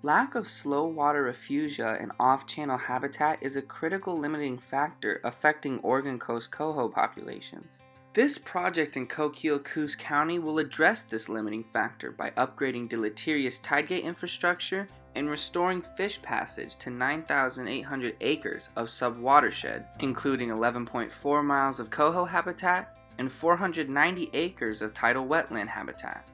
Lack of slow water refugia and off-channel habitat is a critical limiting factor affecting Oregon Coast coho populations. This project in Coquille-Coos County will address this limiting factor by upgrading deleterious tidegate infrastructure and restoring fish passage to 9,800 acres of subwatershed, including 11.4 miles of coho habitat and 490 acres of tidal wetland habitat.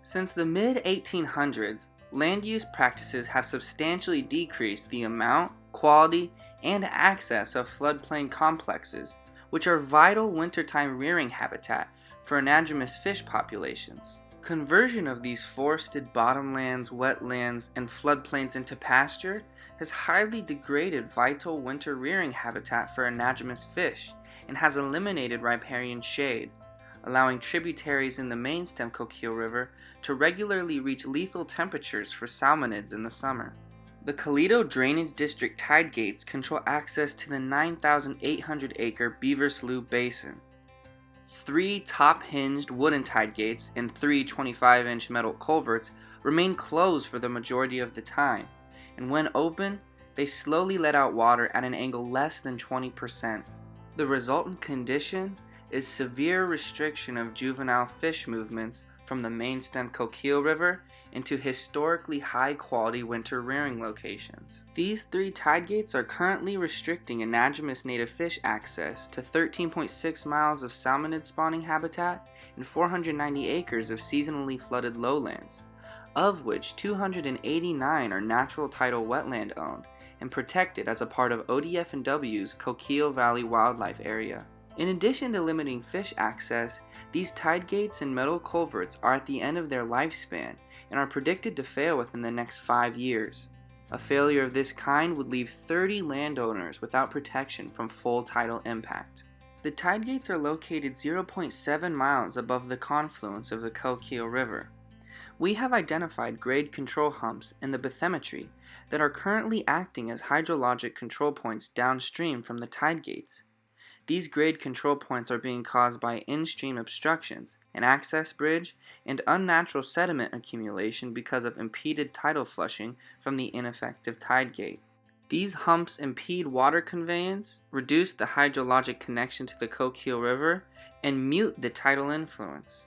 Since the mid-1800s, land use practices have substantially decreased the amount, quality, and access of floodplain complexes, which are vital wintertime rearing habitat for anadromous fish populations. Conversion of these forested bottomlands, wetlands, and floodplains into pasture has highly degraded vital winter rearing habitat for anadromous fish and has eliminated riparian shade, allowing tributaries in the main stem Coquille River to regularly reach lethal temperatures for salmonids in the summer. The Coaledo Drainage District tide gates control access to the 9,800-acre Beaver Slough Basin. 3 top-hinged wooden tide gates and 3 25-inch metal culverts remain closed for the majority of the time, and when open, they slowly let out water at an angle less than 20%. The resultant condition is severe restriction of juvenile fish movements from the main stem Coquille River into historically high-quality winter rearing locations. These 3 tide gates are currently restricting anadromous native fish access to 13.6 miles of salmonid spawning habitat and 490 acres of seasonally flooded lowlands, of which 289 are natural tidal wetland owned and protected as a part of ODF&W's Coquille Valley Wildlife Area. In addition to limiting fish access, these tide gates and metal culverts are at the end of their lifespan and are predicted to fail within the next 5 years. A failure of this kind would leave 30 landowners without protection from full tidal impact. The tide gates are located 0.7 miles above the confluence of the Coquille River. We have identified grade control humps in the bathymetry that are currently acting as hydrologic control points downstream from the tide gates. These grade control points are being caused by in-stream obstructions, an access bridge, and unnatural sediment accumulation because of impeded tidal flushing from the ineffective tide gate. These humps impede water conveyance, reduce the hydrologic connection to the Coquille River, and mute the tidal influence.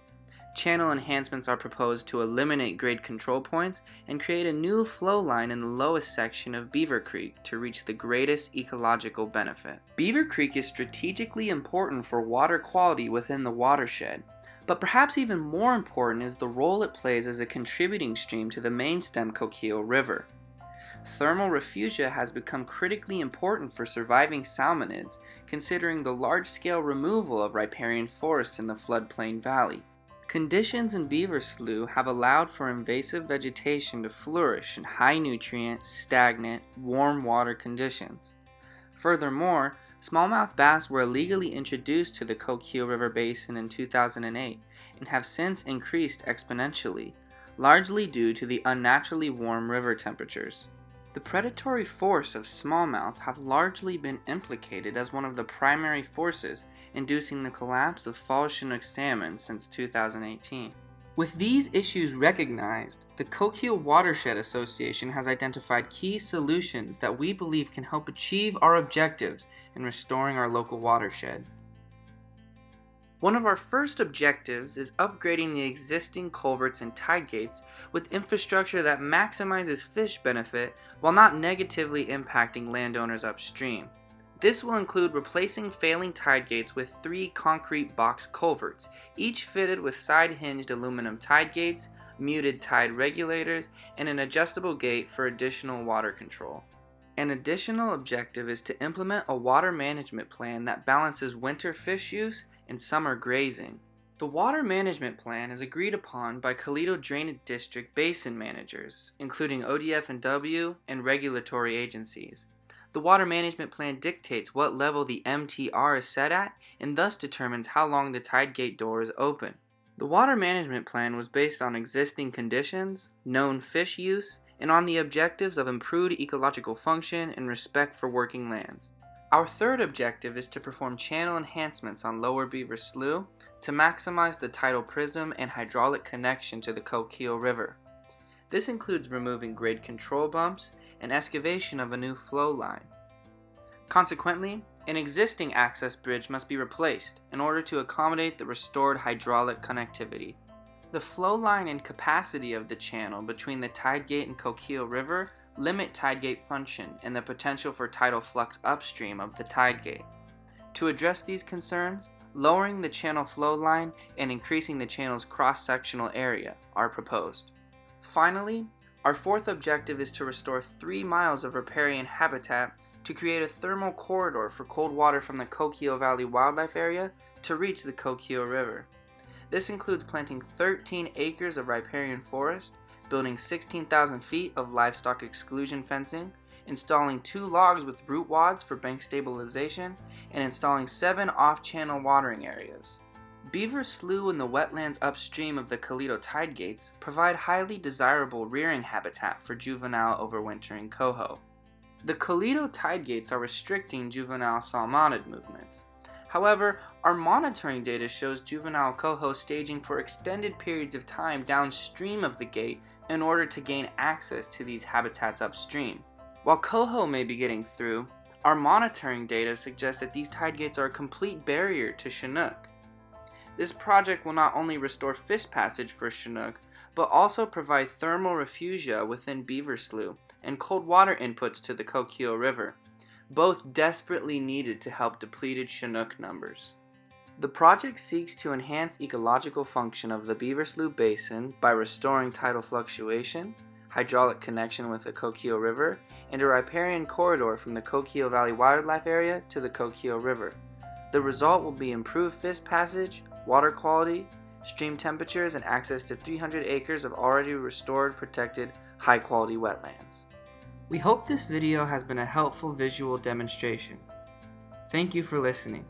Channel enhancements are proposed to eliminate grade control points and create a new flow line in the lowest section of Beaver Creek to reach the greatest ecological benefit. Beaver Creek is strategically important for water quality within the watershed, but perhaps even more important is the role it plays as a contributing stream to the main stem Coquille River. Thermal refugia has become critically important for surviving salmonids, considering the large-scale removal of riparian forests in the floodplain valley. Conditions in Beaver Slough have allowed for invasive vegetation to flourish in high-nutrient, stagnant, warm water conditions. Furthermore, smallmouth bass were illegally introduced to the Coquille River Basin in 2008 and have since increased exponentially, largely due to the unnaturally warm river temperatures. The predatory force of smallmouth have largely been implicated as one of the primary forces inducing the collapse of fall Chinook salmon since 2018. With these issues recognized, the Coquille Watershed Association has identified key solutions that we believe can help achieve our objectives in restoring our local watershed. One of our first objectives is upgrading the existing culverts and tide gates with infrastructure that maximizes fish benefit while not negatively impacting landowners upstream. This will include replacing failing tide gates with 3 concrete box culverts, each fitted with side-hinged aluminum tide gates, muted tide regulators, and an adjustable gate for additional water control. An additional objective is to implement a water management plan that balances winter fish use and summer grazing. The water management plan is agreed upon by Coaledo Drainage District basin managers, including ODF&W and regulatory agencies. The water management plan dictates what level the MTR is set at and thus determines how long the tide gate door is open. The water management plan was based on existing conditions, known fish use, and on the objectives of improved ecological function and respect for working lands. Our third objective is to perform channel enhancements on Lower Beaver Slough to maximize the tidal prism and hydraulic connection to the Coquille River. This includes removing grade control bumps and excavation of a new flow line. Consequently, an existing access bridge must be replaced in order to accommodate the restored hydraulic connectivity. The flow line and capacity of the channel between the Tide Gate and Coquille River limit tide gate function and the potential for tidal flux upstream of the tide gate. To address these concerns, lowering the channel flow line and increasing the channel's cross-sectional area are proposed. Finally, our fourth objective is to restore 3 miles of riparian habitat to create a thermal corridor for cold water from the Coquille Valley Wildlife Area to reach the Coquille River. This includes planting 13 acres of riparian forest, building 16,000 feet of livestock exclusion fencing, installing 2 logs with root wads for bank stabilization, and installing 7 off-channel watering areas. Beaver Slough and the wetlands upstream of the Coaledo Tide Gates provide highly desirable rearing habitat for juvenile overwintering coho. The Coaledo Tide Gates are restricting juvenile salmonid movements. However, our monitoring data shows juvenile coho staging for extended periods of time downstream of the gate in order to gain access to these habitats upstream. While coho may be getting through, our monitoring data suggests that these tide gates are a complete barrier to Chinook. This project will not only restore fish passage for Chinook, but also provide thermal refugia within Beaver Slough and cold water inputs to the Coquille River, both desperately needed to help depleted Chinook numbers. The project seeks to enhance ecological function of the Beaver Slough Basin by restoring tidal fluctuation, hydraulic connection with the Coquille River, and a riparian corridor from the Coquille Valley Wildlife Area to the Coquille River. The result will be improved fish passage, water quality, stream temperatures, and access to 300 acres of already restored, protected, high-quality wetlands. We hope this video has been a helpful visual demonstration. Thank you for listening.